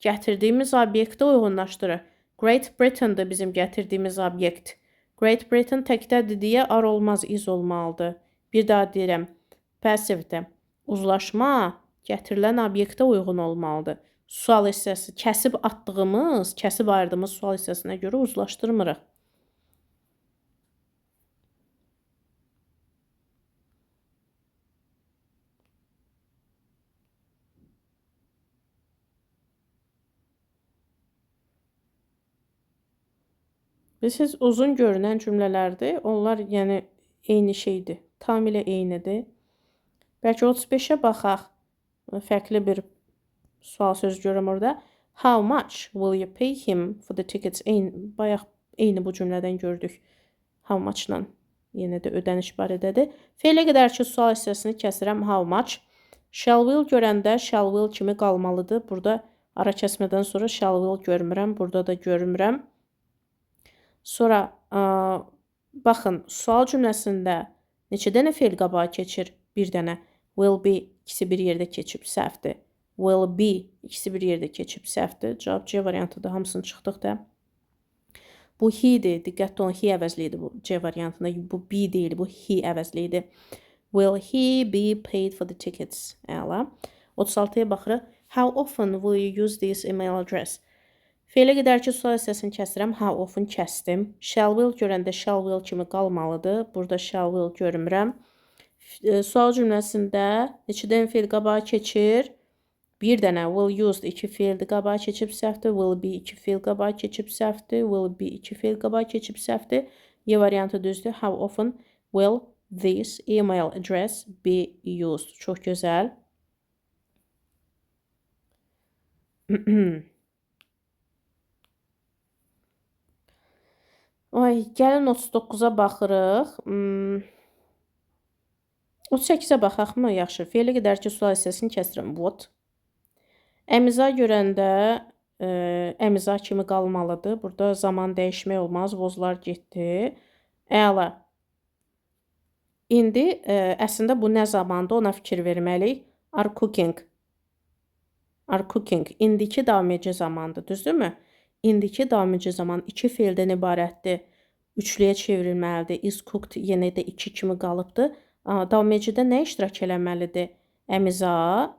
Gətirdiyimiz obyektə uyğunlaşdırır. Great Britain'dır bizim gətirdiyimiz obyekt. Great Britain təkdədir deyə ar olmaz, is olmalıdır. Bir daha deyirəm. Passivdir. Uzlaşma gətirilən obyektə uyğun olmalıdır. Sual hissəsi kəsib atdığımız, kəsib ayırdığımız sual hissəsinə görə uzlaşdırmırıq. Bilirsiniz, uzun görünən cümlələrdir. Onlar yəni eyni şeydir. Tamamilə eynidir. Bəlkə 35-ə baxaq. Fərqli bir sual söz görürəm orada. How much will you pay him for the tickets? Bayaq eyni bu cümlədən gördük. How much-la yenə də ödəniş barədədir. Feilə qədər ki, sual hissəsini kəsirəm. How much? Shall will görəndə shall will kimi qalmalıdır. Burada ara kəsmədən sonra shall will görmürəm. Burada da görmürəm. Sonra baxın, sual cümləsində neçə dənə feil qabağa keçir? Bir dənə. Will be ikisi bir yerdə keçib səhvdir. Will be ikisi bir yerdə keçib səhvdir. Cavab C variantıdır. Hamısını çıxdıq da. Bu he-dir. Diqqətli olun, he əvəzli idi bu C variantında. Bu be deyil, bu he əvəzli idi. Will he be paid for the tickets? Əla. 36-ya baxırıq. How often will you use this email address? Feilə qədər ki, sual hissəsini kəsirəm. How often kəsdim. Shall will görəndə shall will kimi qalmalıdır. Burada shall will görmürəm. Sual cümləsində neçə dənə feil qabağa keçir? Bir dənə. Will used 2 feildir qabağa keçib səhvdir. Will be 2 feil qabağa keçib səhvdir. Will be 2 feil qabağa keçib səhvdir. Y variantı düzdür. How often will this email address be used? Çox gözəl. Gəlin 39-a baxırıq. 38-ə baxaq mı? Yaxşı. Feilə qədər ki, sual hissəsini kəsirəm. What? Əmiza görəndə əmiza kimi qalmalıdır. Burada zaman dəyişmək olmaz. Vozlar getdi. Əla. İndi əslində bu nə zamandır? Ona fikir verməliyik. Are cooking. Are cooking. İndiki davam edici zamandır. Düzdürmü? İndiki davam edici zaman 2 feildən ibarətdir. Üçlüyə çevrilməlidir. Is cooked yenə də 2 kimi qalıbdır. Davam edicidə nə iştirak eləməlidir? Əmiza,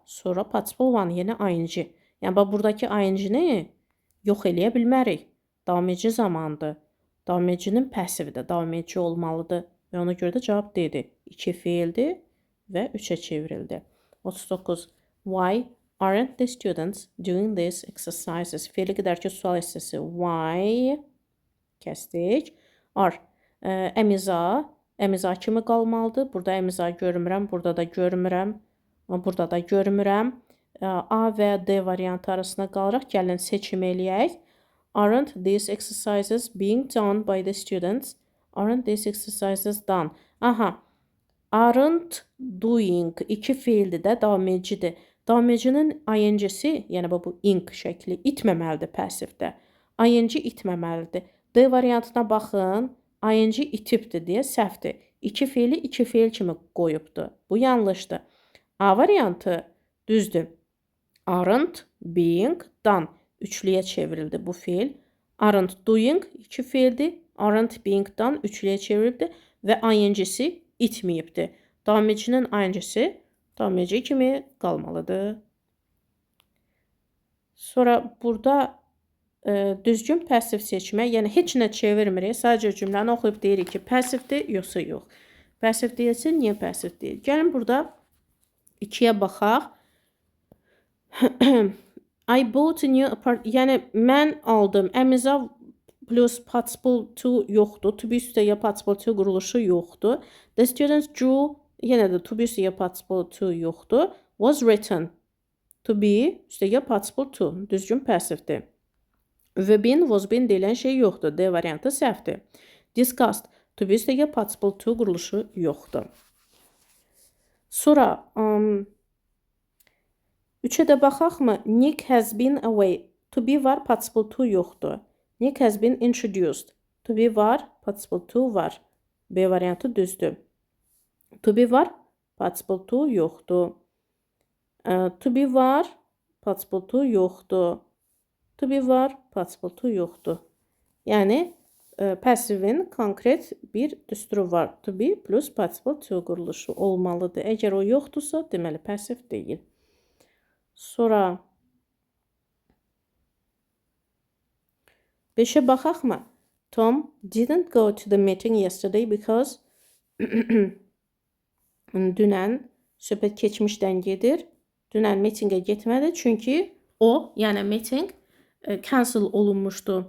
sonra participle one, yenə ing. Yəni, buradakı ing-ni yox eləyə bilmərik. Davam edici zamandır. Davam edicinin passividir. Davam edici olmalıdır. Və ona görə də cavab D-dir. 2 feildir və 3-ə çevrildi. 39. Why aren't the students doing these exercises? Feilə qədər ki, sual hissəsi why kəsdik. Are. Əmiza. Əmiza kimi qalmalıdır. Burada əmiza görmürəm. Burada da görmürəm. Burada da görmürəm. A və D variantı arasında qalıraq. Gəlin seçim eləyək. Aren't these exercises being done by the students? Aren't these exercises done? Aha. Aren't doing 2 feildir də, davam edicidir. Davam edicinin ing-si, yəni bu ing şəkli itməməlidir passivdə. Ing itməməlidir. D variantına baxın. Ing itibdir deyə səhvdir. 2 feili 2 feil kimi qoyubdur. Bu yanlışdır. A variantı düzdür. Aren't being done. Üçlüyə çevrildi bu feil. Aren't doing 2 feildir. Aren't being done üçlüyə çevrildi və ing-si itməyibdir. Davam edicinin ing-si davam edici kimi qalmalıdır. Sonra burada düzgün passiv seçmək, yəni heç nə çevirmirik. Sadəcə cümləni oxuyub deyirik ki, passivdir, yoxsa yox. Passiv deyilsin, niyə passiv deyil? Gəlin burada 2-yə baxaq. I bought a new apartment. Yəni, mən aldım. Əmiza plus participle to yoxdur. To be üstəyə participle to quruluşu yoxdur. The students drew, yenə də to be üstəyə participle to yoxdur. Was written. To be üstəyə participle to. Düzgün passivdir. Və been, was been deyilən şey yoxdur. D variantı səhvdir. Discussed. To be üstəyə participle to quruluşu yoxdur. Sonra 3-ə də baxaq mı? Nick has been away. To be var, participle to yoxdur. Nick has been introduced. To be var, participle to var. B variantı düzdür. To be var, participle to yoxdur. To be var, participle to yoxdur. To be var, participle to yoxdur. Yəni, passivin konkret bir düsturu var. To be plus participle to quruluşu olmalıdır. Əgər o yoxdursa, deməli passiv deyil. Sonra 5-ə baxaqmı? Tom didn't go to the meeting yesterday because dünən söhbət keçmişdən gedir. Dünən mitingə getmədi çünki o, yəni meeting cancel olunmuşdu.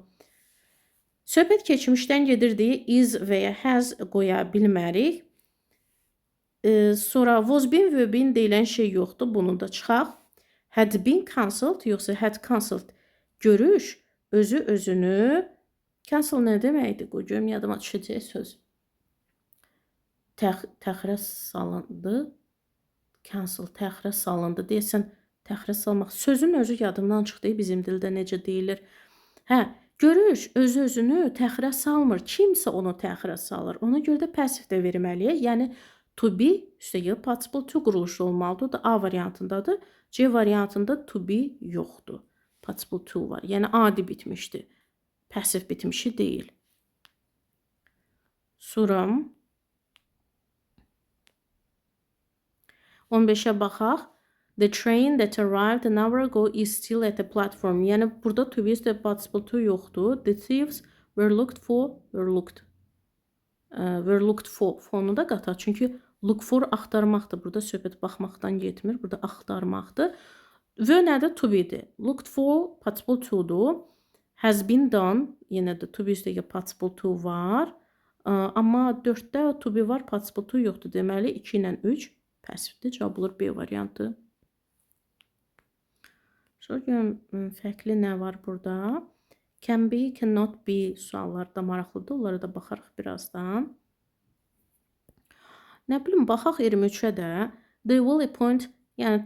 Söhbət keçmişdən gedir deyə is və ya has qoya bilmərik. Sonra was been və been deyilən şey yoxdur. Bunu da çıxaq. Had been cancelled yoxsa had cancelled. Görüş özü özünü cancel nə deməkdir? Qoyum yadıma düşəcək söz. Təxirə salındı. Cancel təxirə salındı. Deyəsən təxirə salmaq. Sözün özü yadımdan çıxdı. Bizim dildə necə deyilir? Hə, görüş özü özünü təxirə salmır. Kimsə onu təxirə salır. Ona görə də passiv də verməliyik. Yəni to be üstəgəl participle to quruluşu olmalıdır. O da A variantındadır. C variantında to be yoxdur. Participle to var. Yəni adi bitmişdi. Passiv bitmişi deyil. Sonra 15-ə baxaq. The train that arrived an hour ago is still at the platform. Yəni burada to be is the participle to yoxdur. The thieves were looked for. Were looked for. Fonu da qataq. Çünki look for axtarmaqdır. Burada söhbət baxmaqdan getmir. Burada axtarmaqdır. Və nədir? To be-dir. Looked for participle to'dur. Has been done. Yenə də to be üstəgə participle to var. Amma 4-də to be var, participle to yoxdur. Deməli 2 ilə 3 passivdir. Cavab olur B variantı. Sonra görün fərqli nə var burada? Can be, cannot be sualları da maraqlıdır. Onlara da baxarıq birazdan. Nə bilim, baxaq 23-ə də. They will appoint, yəni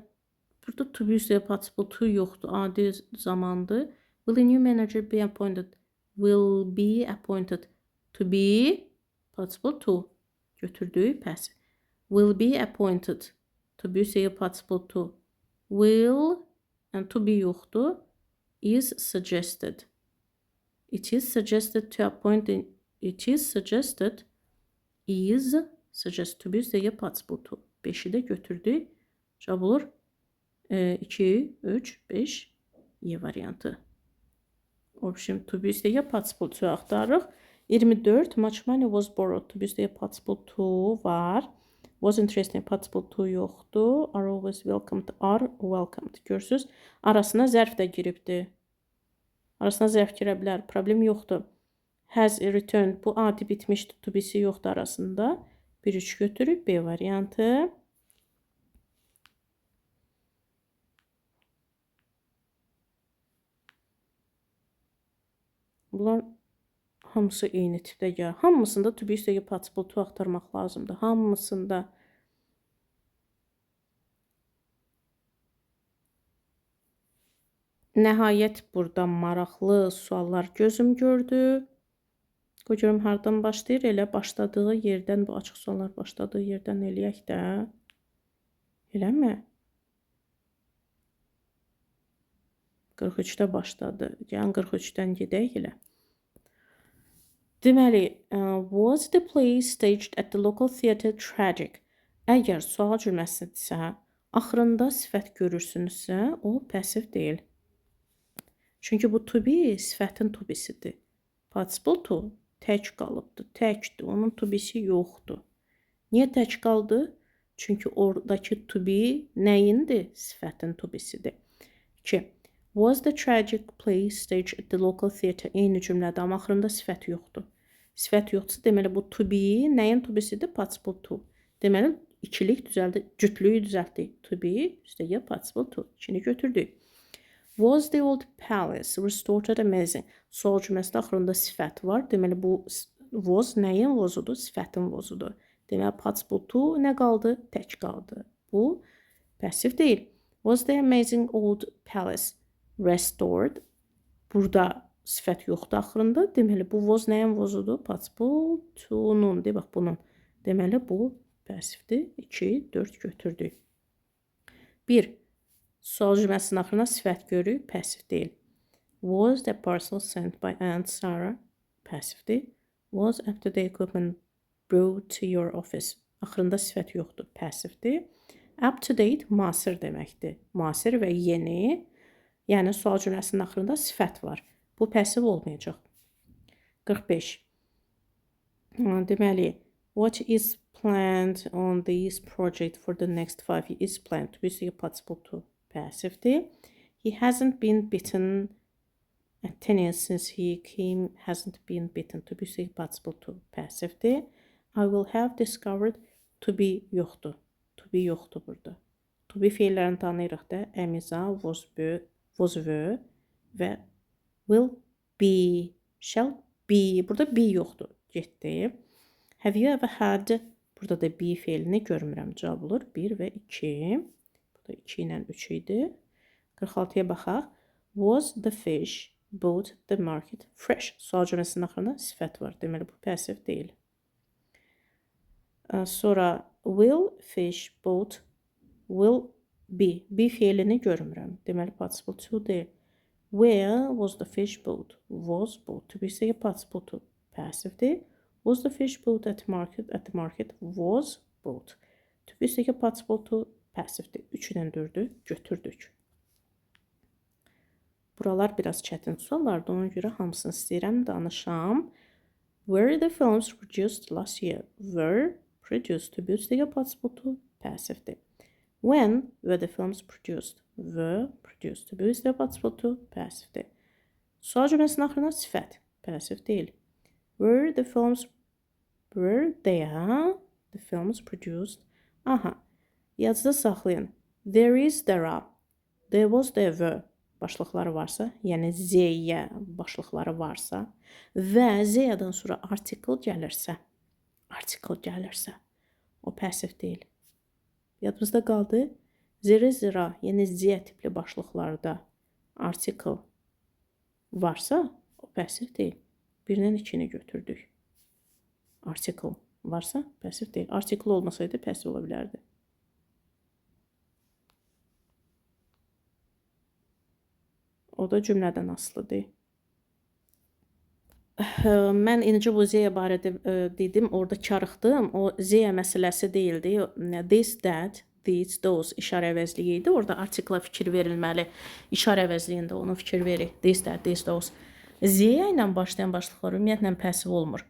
burada to be üstəgə participle to yoxdur. Adi zamandır. Will a new manager be appointed? Will be appointed. To be participle to götürdük passive. Will be appointed. To be üstəgə participle to. Will and to be yoxdur. Is suggested. It is suggested to appoint. It is suggested. Is suggested to be üstəgə participle to. 5-i də götürdük. Cavab olur 2, 3, 5 Y variantı. Option to be üstəgə participle to axtarırıq. 24. Much money was borrowed. To be üstəgə participle to var. Was interesting participle to yoxdur. Are always welcomed. Are welcomed. Görürsünüz. Arasına zərf də giribdir. Arasına zərf girə bilər. Problem yoxdur. Has returned. Bu adi bitmişdir. To be'si yoxdur arasında. 1-3 götürüb. B variantı. Bunlar hamısı eyni tipdə gəlir. Hamısında to be üstəgə participle to axtarmaq lazımdır. Hamısında. Nəhayət burada maraqlı suallar gözüm gördü. Qoyuram hardan başlayır? Elə başladığı yerdən, bu açıq suallar başladığı yerdən eləyək də. Eləmi? 43-də başladı. Yəni 43-dən gedək elə. Deməli, was the play staged at the local theatre tragic? Əgər sual cümləsidirsə, axırında sifət görürsünüzsə, o passiv deyil. Çünki bu to be sifətin to be'sidir. Participle to tək qalıbdır, təkdir. Onun to be'si yoxdur. Niyə tək qaldı? Çünki oradakı to be nəyindir? Sifətin to be'sidir. 2. Was the tragic play staged at the local theatre? Eyni cümlədə, amma axırında sifət yoxdur. Sifət yoxdursa, deməli bu to be nəyin to be'sidir? Participle to. Deməli, ikilik düzəldi, cütlüyü düzəltdik. To be üstəgə participle to. İkini götürdük. Was the old palace restored amazing? Sual cümləsində axırında sifət var. Deməli, bu was nəyin wazudur? Sifətin wazudur. Deməli, participle to nə qaldı? Tək qaldı. Bu passiv deyil. Was the amazing old palace restored? Burada sifət yoxdur axırında. Deməli, bu was nəyin wasıdır? Participle to-nun. Bax, bunun. Deməli, bu passivdir. 2, 4 götürdük. 1. Sual cümləsinin axırına sifət görürük. Passiv deyil. Was the parcel sent by Aunt Sarah? Passivdir. Was up-to-date equipment brought to your office? Axırında sifət yoxdur. Passivdir. Up-to-date müasir deməkdir. Müasir və yeni. Yəni, sual cümləsinin axırında sifət var. Bu passiv olmayacaq. 45. Deməli, what is planned on this project for the next 5 years? Is planned to be participle to passivdir. He hasn't been bitten at tennis since he came. Hasn't been bitten to be participle to passivdir. I will have discovered to be yoxdur. To be yoxdur burada. To be feillərini tanıyırıq da. Əmiza, was were və will be, shall be. Burada be yoxdur. Getdi. Have you ever had? Burada da be feilini görmürəm. Cavab olur 1 və 2. Burada 2 ilə 3 idi. 46-ya baxaq. Was the fish bought the market fresh? Sual cümləsinin axırında sifət var. Deməli, bu passiv deyil. Sonra will fish bought will be. Be feilini görmürəm. Deməli, participle to deyil. Where was the fish bought? Was bought. To be participle to passive deyil. Was the fish bought at the market? At the market was bought. To be participle to passive deyil. 3-dən 4-ü götürdük. Buralar biraz çətin suallardır. Ona görə hamısını istəyirəm danışam. Were the films produced last year? Were produced to be participle to passive deyil. When were the films produced? Were produced to be participle to passive deyil. Sual cümləsinin axırına sifət. Passive deyil. Were the films produced? Aha. Yazıda saxlayın. There is, there are. There was, there were. Başlıqları varsa, yəni Z-yə başlıqları varsa və Z-dən sonra article gəlirsə, o passiv deyil. Yadımızda qaldı. Zira, yəni Z tipli başlıqlarda article varsa, o passiv deyil. 1-dən 2-ni götürdük. Article varsa, passiv deyil. Article olmasaydı, passiv ola bilərdi. O da cümlədən asılıdır. Mən incə bu Z barədə dedim, orada karıxdım. O Z məsələsi deyildi. This, that, these, those işarə əvəzliyi idi. Orada artikla fikir verilməli. İşarə əvəzliyində onu fikir verir. This, that, these, those. Z ilə başlayan başlıqlar ümumiyyətlə passiv olmur.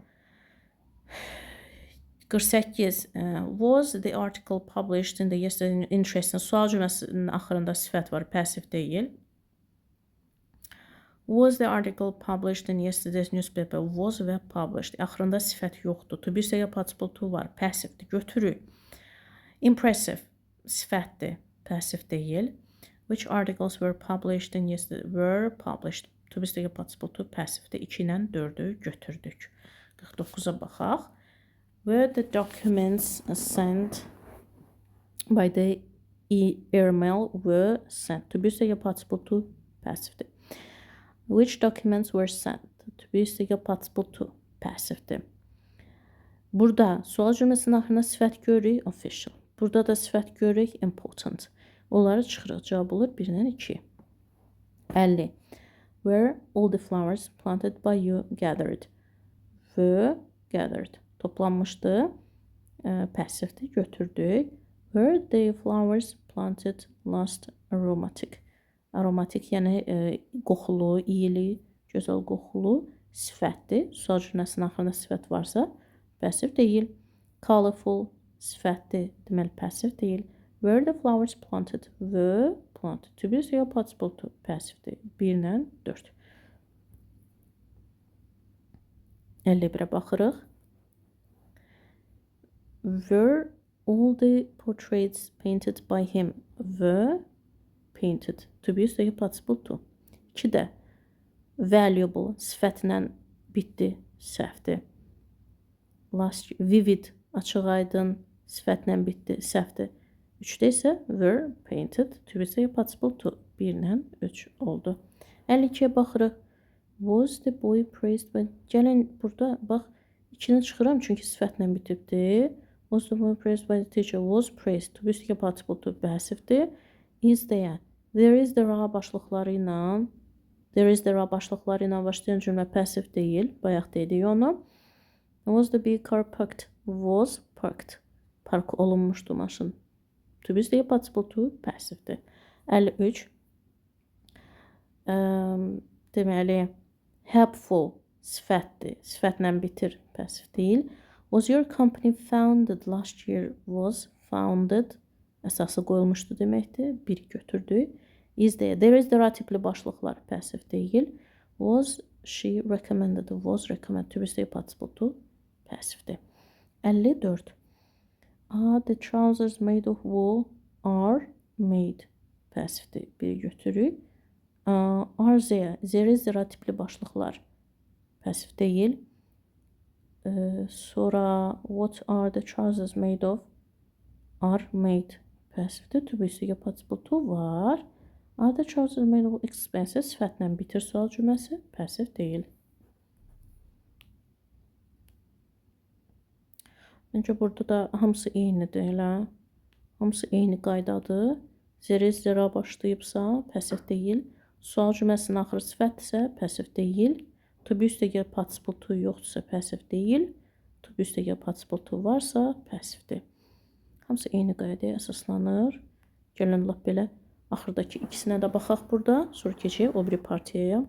48. Was the article published in the yesterday interesting? Sual cümləsinin axırında sifət var, passiv deyil. Was the article published in yesterday's newspaper? Was və published. Axırında sifət yoxdur. To be participle to var. Passivdir. Götürük. Impressive. Sifətdir. Passiv deyil. Which articles were published in yesterday? Were published. To be participle to passivdir. 2 ilə 4-ü götürdük. 49-a baxaq. Were the documents sent by the email were sent? To be participle to passivdir. Which documents were sent? To be participle to passive'dir. Burada sual cümləsinin axırına sifət görürük, official. Burada da sifət görürük, important. Onları çıxırıq. Cavab olur 1-dən 2. 50. Were all the flowers planted by you gathered? Were gathered. Toplanmışdı. Passive'dir. Götürdük. Were the flowers planted last aromatic? Aromatik, yəni qoxulu, iyili, gözəl qoxulu sifətdir. Sual cümləsinin axırında sifət varsa, passiv deyil. Colorful sifətdir, deməli passiv deyil. Were the flowers planted? Were planted. To be participle to passivdir. 1-lə 4. 51-ə baxırıq. Were all the portraits painted by him? Were painted. To be participle to. 2-də valuable sifətlə bitdi, səhvdir. Last, vivid, açıq aydın sifətlə bitdi, səhvdir. 3-də isə were painted. To be participle to. 1-lə 3 oldu. 52-yə baxırıq. Was the boy praised by... Gəlin burada bax, ikini çıxıram çünki sifətlə bitibdir. Was the boy praised by the teacher? Was praised. To be üstəgəl participle to passivdir. Is deyə. There is there are başlıqları ilə. There is there are başlıqları ilə başlayan cümlə passiv deyil. Bayaq dedik onu. Was the big car parked? Was parked. Park olunmuşdu maşın. To be üstəgəl participle to passivdir. 53. Deməli, helpful sifətdir. Sifətlə bitir, passiv deyil. Was your company founded last year? Was founded. Əsası qoyulmuşdu deməkdir. Biri götürdük. Is deyə. There is there are tipli başlıqlar passiv deyil. Was she recommended? Was recommended. To be üstəgəl participle to passivdir. 54. Are the trousers made of wool? Are made. Passivdir. Biri götürük. Are there is there tipli başlıqlar passiv deyil. Sonra what are the trousers made of? Are made passivdir. To be üstəgəl participle to var. Are the trousers made of expensive? Sifətlə bitir sual cümləsi passiv deyil. Məncə burada da hamısı eynidir elə. Hamısı eyni qaydadır. There is there başlayıbsa passiv deyil. Sual cümləsinin axırı sifətdirsə, passiv deyil. To be üstəgəl participle to yoxdursa, passiv deyil. To be üstəgəl participle to varsa, passivdir. Hamısı eyni qaydaya əsaslanır. Gəlin lap belə axırdakı ikisinə də baxaq burada. Sonra keçək o biri partiyaya.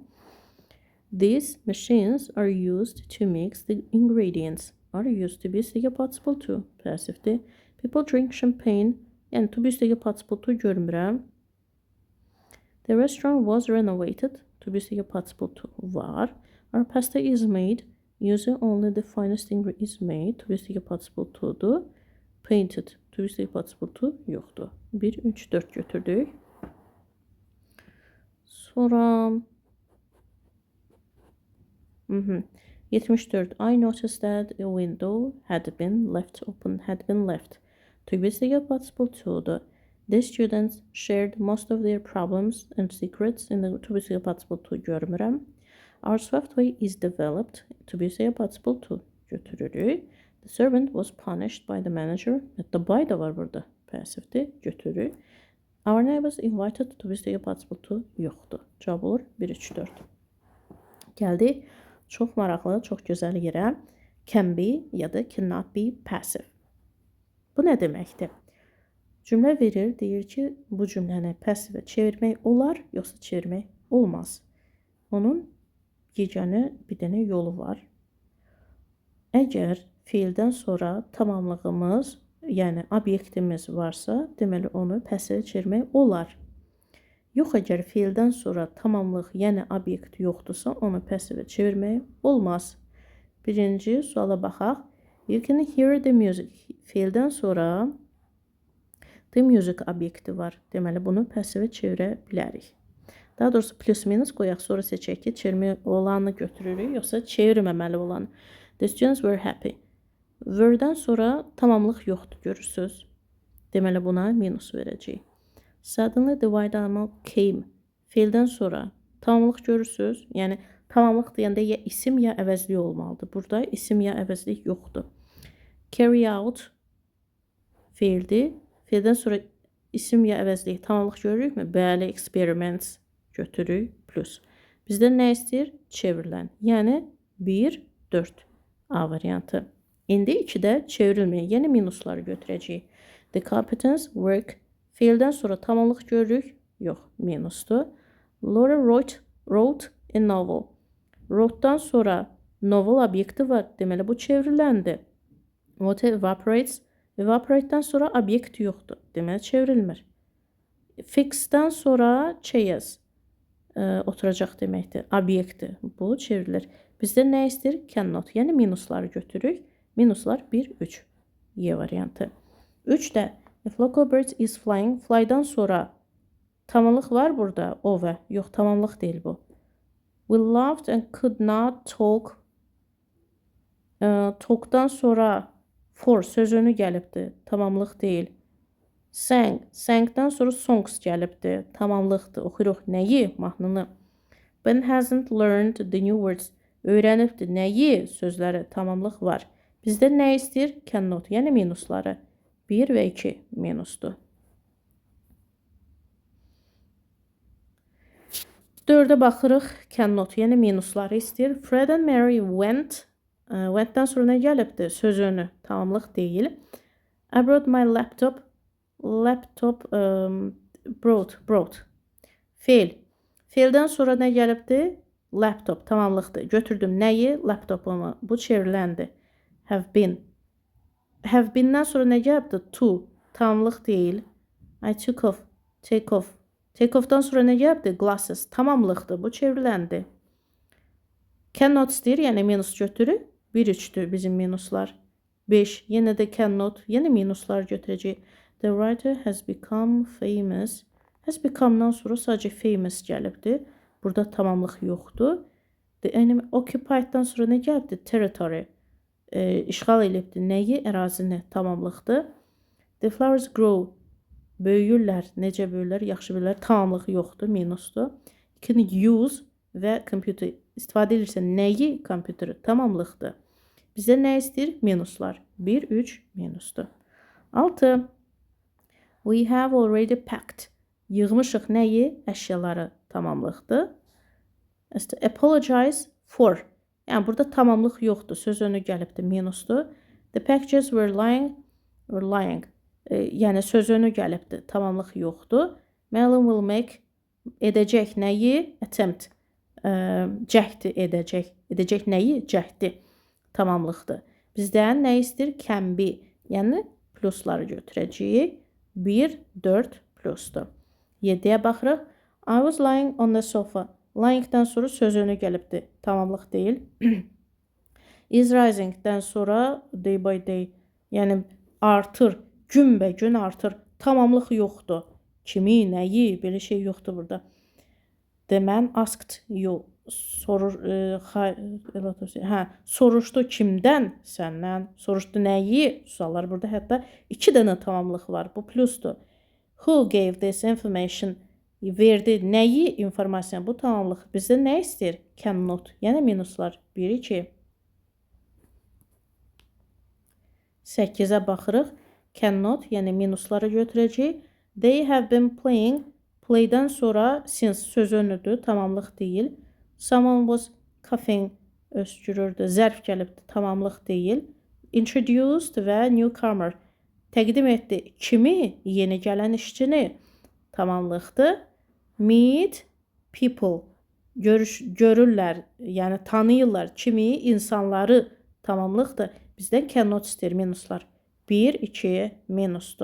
These machines are used to mix the ingredients. Are used to be üstəgəl participle to, passivdir. People drink champagne. Yəni, to be üstəgəl participle to görmürəm. The restaurant was renovated. To be üstəgəl participle to var. Our pasta is made using only the finest ingredients is made. To be üstəgəl participle to'dur. Painted. To be üstəgəl participle to yoxdur. 1, 3, 4 götürdük. Sonra 74. I noticed that a window had been left open. Had been left. To be üstəgəl participle to'dur. The students shared most of their problems and secrets in the to be üstəgəl participle to görmürəm. Our software is developed. To be üstəgəl participle to götürürük. The servant was punished by the manager. Hətta by da var burada. Passivdir. Götürürük. Our neighbors invited. To be üstəgəl participle to yoxdur. Cavab olur 1, 3, 4. Gəldik. Çox maraqlı, çox gözəl yerə. Can be ya da cannot be passive. Bu nə deməkdir? Cümlə verir, deyir ki, bu cümləni passivə çevirmək olar, yoxsa çevirmək olmaz. Onun yeganə bir dənə yolu var. Əgər fiildən sonra tamamlığımız, yəni obyektimiz varsa, deməli onu passivə çevirmək olar. Yox, əgər fiildən sonra tamamlıq, yəni obyekt yoxdursa, onu passivə çevirmək olmaz. Birinci suala baxaq. You can hear the music. Fiildən sonra the music obyekti var. Deməli, bunu passivə çevirə bilərik. Daha doğrusu plus minus qoyaq, sonra seçək ki, çevirmək olanı götürürük, yoxsa çevirməməli olanı. The students were happy. Were-dən sonra tamamlıq yoxdur, görürsünüz. Deməli, buna minus verəcəyik. Suddenly the white animal came. Fiildən sonra tamamlıq görürsünüz. Yəni, tamamlıq deyəndə ya isim, ya əvəzlik olmalıdır. Burada isim, ya əvəzlik yoxdur. Carry out fiildir. Fiildən sonra isim ya əvəzlik tamamlıq görürükmü? Bəli, experiments götürürük, plus. Bizdən nə istəyir? Çevrilən. Yəni 1, 4 A variantı. İndi 2-də çevrilməyə, yəni minusları götürəcəyik. The competence work. Fiildən sonra tamamlıq görürük. Yox, minusdur. Laura wrote a novel. Wrote-dan sonra novel obyekti var. Deməli, bu çevriləndir. Water evaporates. Evaporate-dan sonra obyekt yoxdur. Deməli, çevrilmir. Fix-dən sonra chairs oturacaq deməkdir. Obyektdir. Bu çevrilir. Bizdə nə istəyir? Cannot. Yəni minusları götürürük. Minuslar 1, 3. Y variantı. 3-də a flock of birds is flying. Fly-dan sonra tamamlıq var burada. Over. Yox, tamamlıq deyil bu. We laughed and could not talk. Talk-dan sonra for sözünü gəlibdir. Tamamlıq deyil. Sang. Sang-dan sonra songs gəlibdir. Tamamlıqdır. Oxuyuruq nəyi? Mahnını. Ben hasn't learned the new words. Öyrənibdir. Nəyi? Sözləri. Tamamlıq var. Bizdə nə istəyir? Cannot. Yəni minusları. 1 və 2 minusdur. 4-ə baxırıq. Cannot. Yəni minusları istəyir. Fred and Mary went. Went-dən sonra nə gəlibdir? Söz önü. Tamamlıq deyil. I brought my laptop. Laptop brought. Feil. Feildən sonra nə gəlibdir? Laptop. Tamamlıqdır. Götürdüm nəyi? Laptopumu. Bu çevriləndi. Have been. Have been-dən sonra nə gəlibdir? To. Tamamlıq deyil. I took off. Take off. Take off-dan sonra nə gəlibdir? Glasses. Tamamlıqdır. Bu çevriləndi. Cannot istəyir, yəni minus götürür. 1-3'dür bizim minuslar. 5. Yenə də cannot. Yenə minuslar götürəcək. The writer has become famous. Has become'dan sonra sadəcə famous gəlibdir. Burada tamamlıq yoxdur. The enemy occupied'dan sonra nə gəlibdir? Territory. İşğal edibdir. Nəyi? Ərazini. Tamamlıqdır. The flowers grow. Böyüyürlər. Necə böyürlər? Yaxşı böyürlər. Tamamlıq yoxdur. Minusdur. İkinci use və computer. İstifadə edirsə nəyi? Kompüteri. Tamamlıqdır. Bizdə nə istəyir? Minuslar. 1, 3 minusdur. 6. We have already packed. Yığmışıq nəyi? Əşyaları. Tamamlıqdır. Apologize for. Yəni burada tamamlıq yoxdur. Söz önü gəlibdir. Minusdur. The packages were lying. Yəni söz önü gəlibdir. Tamamlıq yoxdur. Melon will make. Edəcək nəyi? Attempt. Cəhdi edəcək. Edəcək nəyi? Cəhdi. Tamamlıqdır. Bizdən nə istəyir? Can be. Yəni plusları götürəcəyik. 1, 4 plusdur. 7-yə baxırıq. I was lying on the sofa. Lying-dən sonra söz önü gəlibdir. Tamamlıq deyil. Is rising-dən sonra day by day. Yəni artır. Günbəgün artır. Tamamlıq yoxdur. Kimi, nəyi? Belə şey yoxdur burada. Mən asked you. Soruşdu kimdən? Səndən. Soruşdu nəyi? Suallar burada hətta 2 dənə tamamlıq var. Bu plusdur. Who gave this information? Verdi nəyi? İnformasiya. Bu tamamlıq. Bizdə nə istəyir? Cannot. Yəni minuslar. 1, 2. 8-ə baxırıq. Cannot. Yəni minusları götürəcək. They have been playing. Play'dən sonra since söz önüdür. Tamamlıq deyil. Someone was coughing. Öskürürdü. Zərf gəlibdir. Tamamlıq deyil. Introduced və newcomer. Təqdim etdi. Kimi? Yeni gələn işçini. Tamamlıqdır. Meet people. Görürlər. Yəni tanıyırlar. Kimi? İnsanları. Tamamlıqdır. Bizdən cannot istəyir. Minuslar. 1, 2 minusdur.